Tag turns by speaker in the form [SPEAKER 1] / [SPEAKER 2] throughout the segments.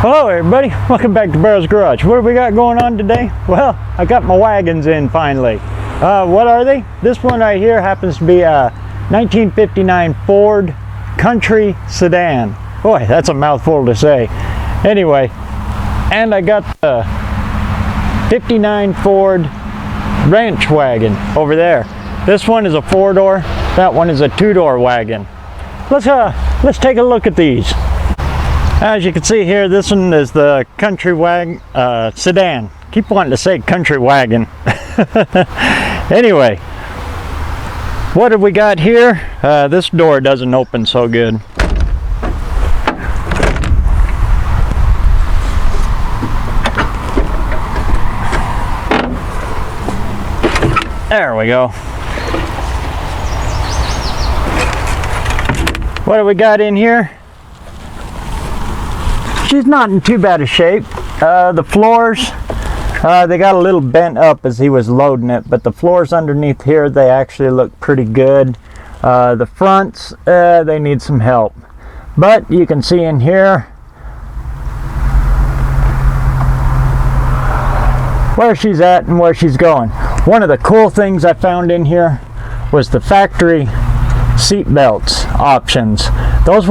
[SPEAKER 1] Hello everybody, welcome back to BareRose Garage. What do we got going on today? Well, I got my wagons in finally. What are they? This one right here happens to be a 1959 Ford Country Sedan. Boy, that's a mouthful to say. Anyway, and I got the 59 Ford Ranch Wagon over there. This one is a 4-door, that one is a 2-door wagon. Let's take a look at these. As you can see here, this one is the Country Sedan. Keep wanting to say Country Wagon. Anyway, what have we got here? This door doesn't open so good. There we go. What do we got in here? She's not in too bad a shape. The floors, they got a little bent up as he was loading it, but the floors underneath here, they actually look pretty good. The fronts, they need some help. But you can see in here where she's at and where she's going. One of the cool things I found in here was the factory seat belts options. Those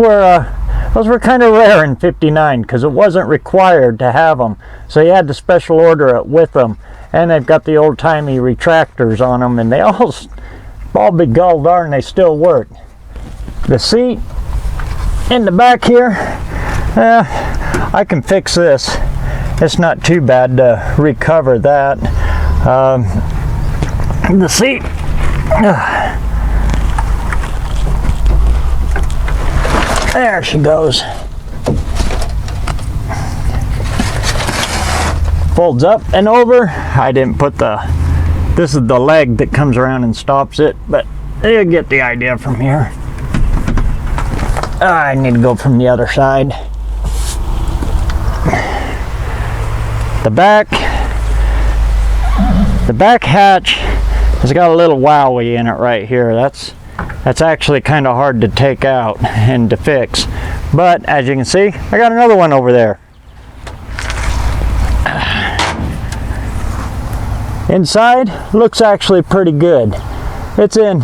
[SPEAKER 1] were kind of rare in '59 because it wasn't required to have them, so you had to special order it with them. And they've got the old-timey retractors on them, and they all be gall darn, they still work. The seat in the back here, I can fix this. It's not too bad to recover that. The seat, there she goes. Folds up and over. I didn't put this is the leg that comes around and stops it, but you get the idea from here. I need to go from the other side. The back hatch has got a little wowie in it right here. That's actually kind of hard to take out and to fix. But as you can see, I got another one over there. Inside looks actually pretty good. It's in,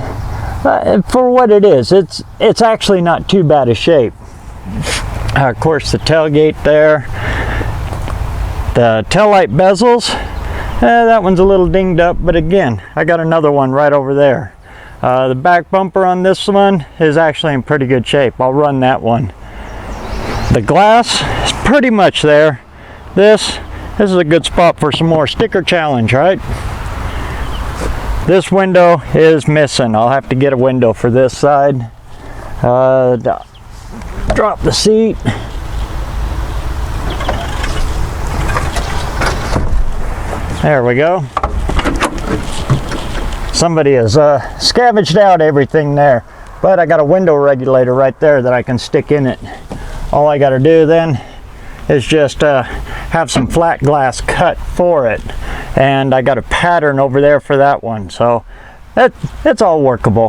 [SPEAKER 1] for what it is, it's actually not too bad a shape. Of course, the tailgate there. The taillight bezels, that one's a little dinged up, but again, I got another one right over there. The back bumper on this one is actually in pretty good shape. I'll run that one. The glass is pretty much there. This is a good spot for some more sticker challenge, right? This window is missing. I'll have to get a window for this side. Drop the seat. There we go. Somebody has scavenged out everything there, but I got a window regulator right there that I can stick in it. All I got to do then is just have some flat glass cut for it, and I got a pattern over there for that one, so it's all workable.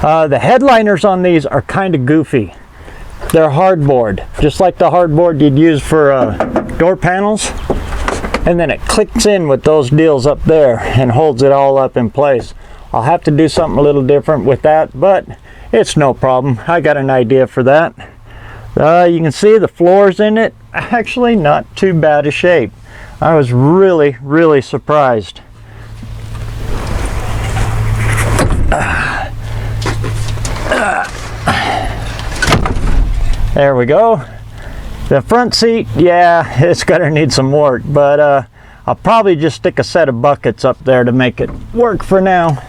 [SPEAKER 1] The headliners on these are kind of goofy. They're hardboard, just like the hardboard you'd use for door panels. And then it clicks in with those deals up there and holds it all up in place. I'll have to do something a little different with that, but it's no problem. I got an idea for that. You can see the floors in it, actually not too bad a shape. I was really, really surprised. There we go. The front seat, yeah, it's gonna need some work, but I'll probably just stick a set of buckets up there to make it work for now.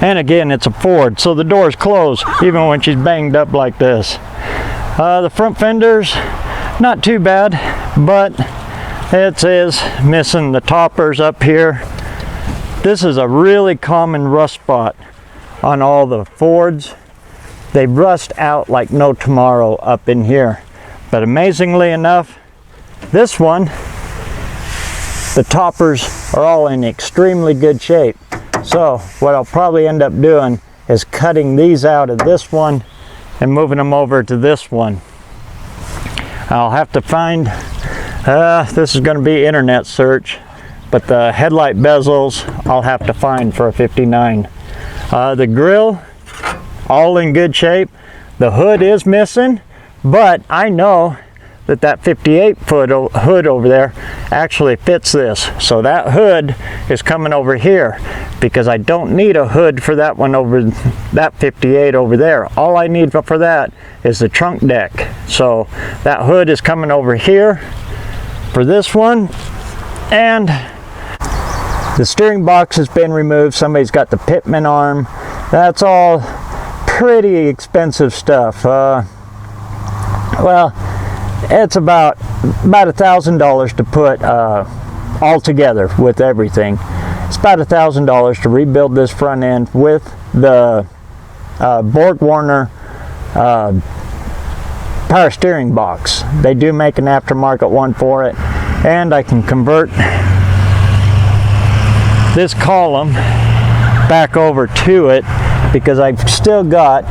[SPEAKER 1] And again, it's a Ford, so the doors close even when she's banged up like this. The front fenders, not too bad, but it is missing the toppers up here. This is a really common rust spot on all the Fords. They rust out like no tomorrow up in here. But amazingly enough, this one, the toppers are all in extremely good shape. So what I'll probably end up doing is cutting these out of this one and moving them over to this one. I'll have to find, this is going to be internet search, but the headlight bezels I'll have to find for a 59. The grill, all in good shape. The hood is missing, but I know that that 58-foot hood over there actually fits this. So that hood is coming over here because I don't need a hood for that one over that 58 over there. All I need for that is the trunk deck. So that hood is coming over here for this one. And the steering box has been removed. Somebody's got the pitman arm. That's all pretty expensive stuff. Well, it's about $1,000 to put all together with everything. It's about $1,000 to rebuild this front end with the Borg-Warner power steering box. They do make an aftermarket one for it, and I can convert this column back over to it because I've still got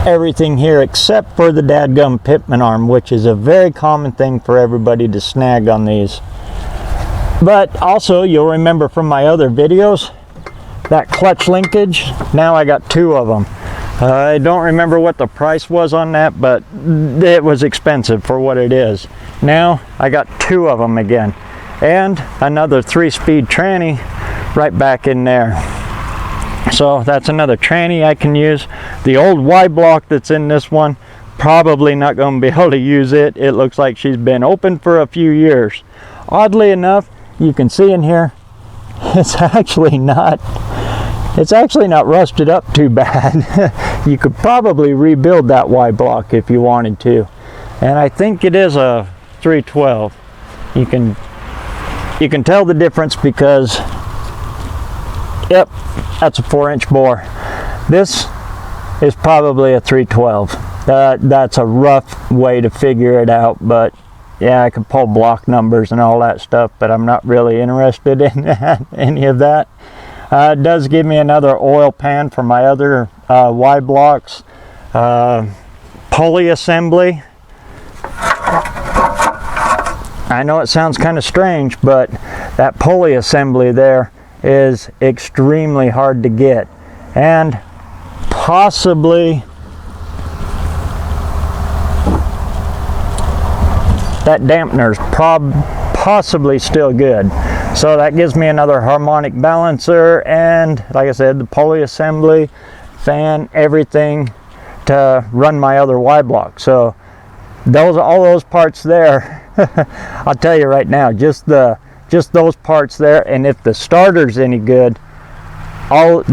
[SPEAKER 1] everything here except for the dadgum pitman arm, which is a very common thing for everybody to snag on these. But also, you'll remember from my other videos, that clutch linkage, now I got 2 of them. I don't remember what the price was on that, but it was expensive for what it is. Now I got 2 of them again, and another 3-speed tranny right back in there. So that's another tranny I can use. The old Y block that's in this one, probably not going to be able to use it. It looks like she's been open for a few years. Oddly enough, you can see in here, it's actually not rusted up too bad. You could probably rebuild that Y block if you wanted to. And I think it is a 312. You can tell the difference because, yep, that's a 4-inch bore. This is probably a 312. That's a rough way to figure it out, but yeah, I can pull block numbers and all that stuff, but I'm not really interested in any of that. It does give me another oil pan for my other Y blocks. Pulley assembly. I know it sounds kind of strange, but that pulley assembly there is extremely hard to get, and possibly that dampener's possibly still good. So that gives me another harmonic balancer, and like I said, the pulley assembly, fan, everything to run my other Y block. So all those parts there, I'll tell you right now, just those parts there, and if the starter's any good,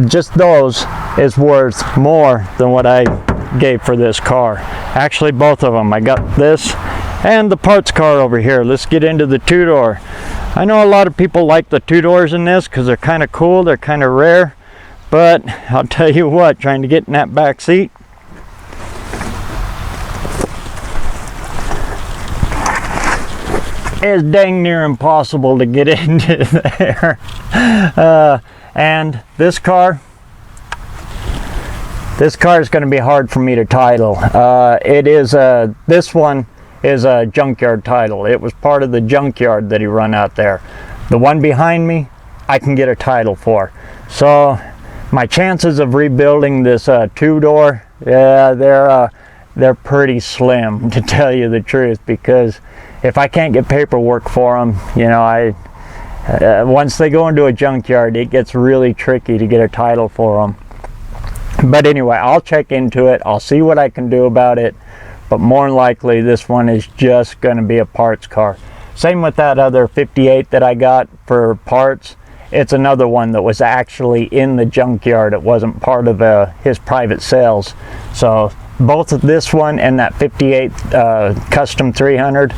[SPEAKER 1] just those is worth more than what I gave for this car. Actually, both of them. I got this and the parts car over here. Let's get into the 2-door. I know a lot of people like the 2-doors in this because they're kind of cool, they're kind of rare, but I'll tell you what, trying to get in that back seat, is dang near impossible to get into there. And this car is going to be hard for me to title. This one is a junkyard title. It was part of the junkyard that he run out there. The one behind me, I can get a title for. So my chances of rebuilding this 2-door, yeah, they're pretty slim, to tell you the truth, because if I can't get paperwork for them, you know, once they go into a junkyard, it gets really tricky to get a title for them. But anyway, I'll check into it. I'll see what I can do about it. But more than likely, this one is just going to be a parts car. Same with that other 58 that I got for parts. It's another one that was actually in the junkyard. It wasn't part of his private sales. So both this one and that 58 Custom 300,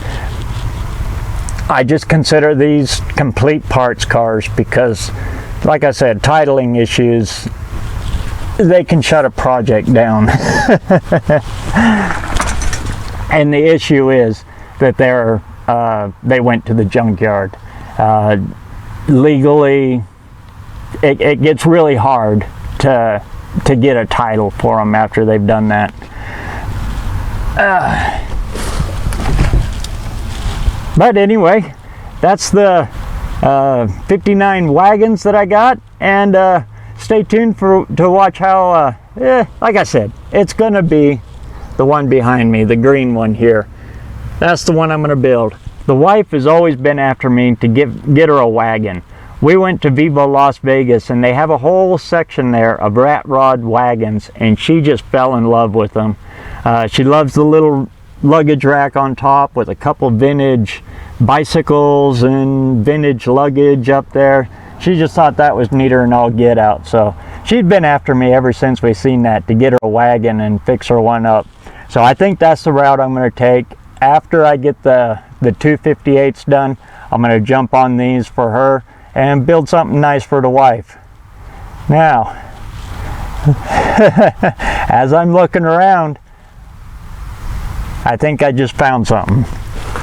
[SPEAKER 1] I just consider these complete parts cars because, like I said, titling issues, they can shut a project down. And the issue is that they went to the junkyard. Legally, it gets really hard to get a title for them after they've done that. But anyway, that's the 59 wagons that I got, and stay tuned to watch how, like I said, it's gonna be the one behind me, the green one here. That's the one I'm gonna build. The wife has always been after me to get her a wagon. We went to Viva Las Vegas, and they have a whole section there of rat rod wagons, and she just fell in love with them. She loves the little luggage rack on top with a couple vintage bicycles and vintage luggage up there. She just thought that was neater than all get out. So she'd been after me ever since we seen that to get her a wagon and fix her one up. So I think that's the route I'm going to take. After I get the 258s done, I'm going to jump on these for her and build something nice for the wife. Now, as I'm looking around, I think I just found something.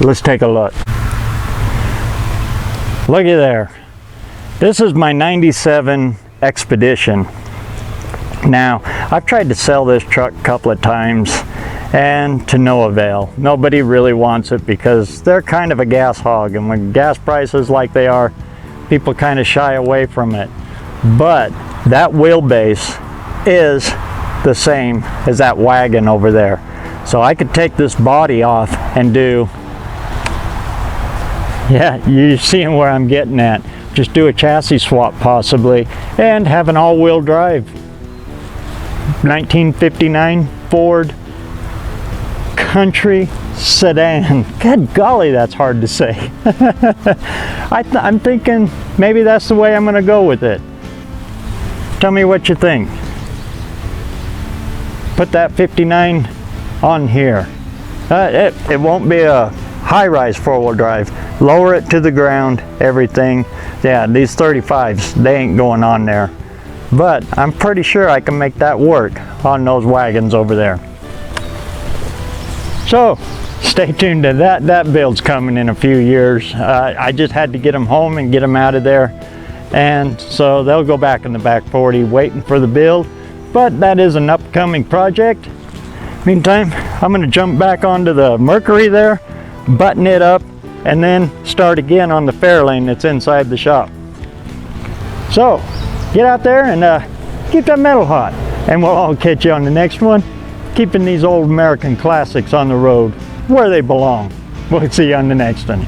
[SPEAKER 1] Let's take a look. Looky there. This is my 97 Expedition. Now, I've tried to sell this truck a couple of times and to no avail. Nobody really wants it because they're kind of a gas hog, and when gas prices like they are, people kind of shy away from it. But that wheelbase is the same as that wagon over there. So I could take this body off and do, yeah, you're seeing where I'm getting at. Just do a chassis swap possibly and have an all-wheel drive 1959 Ford Country Sedan. Good golly, that's hard to say. I'm thinking maybe that's the way I'm going to go with it. Tell me what you think. Put that 59 on here. It won't be a high-rise four-wheel drive. Lower it to the ground, everything. Yeah, these 35s, they ain't going on there. But I'm pretty sure I can make that work on those wagons over there. So, stay tuned to that. That build's coming in a few years. I just had to get them home and get them out of there. And so they'll go back in the back 40 waiting for the build. But that is an upcoming project. Meantime, I'm going to jump back onto the Mercury there, button it up, and then start again on the Fairlane that's inside the shop. So, get out there and keep that metal hot. And we'll all catch you on the next one, keeping these old American classics on the road where they belong. We'll see you on the next one.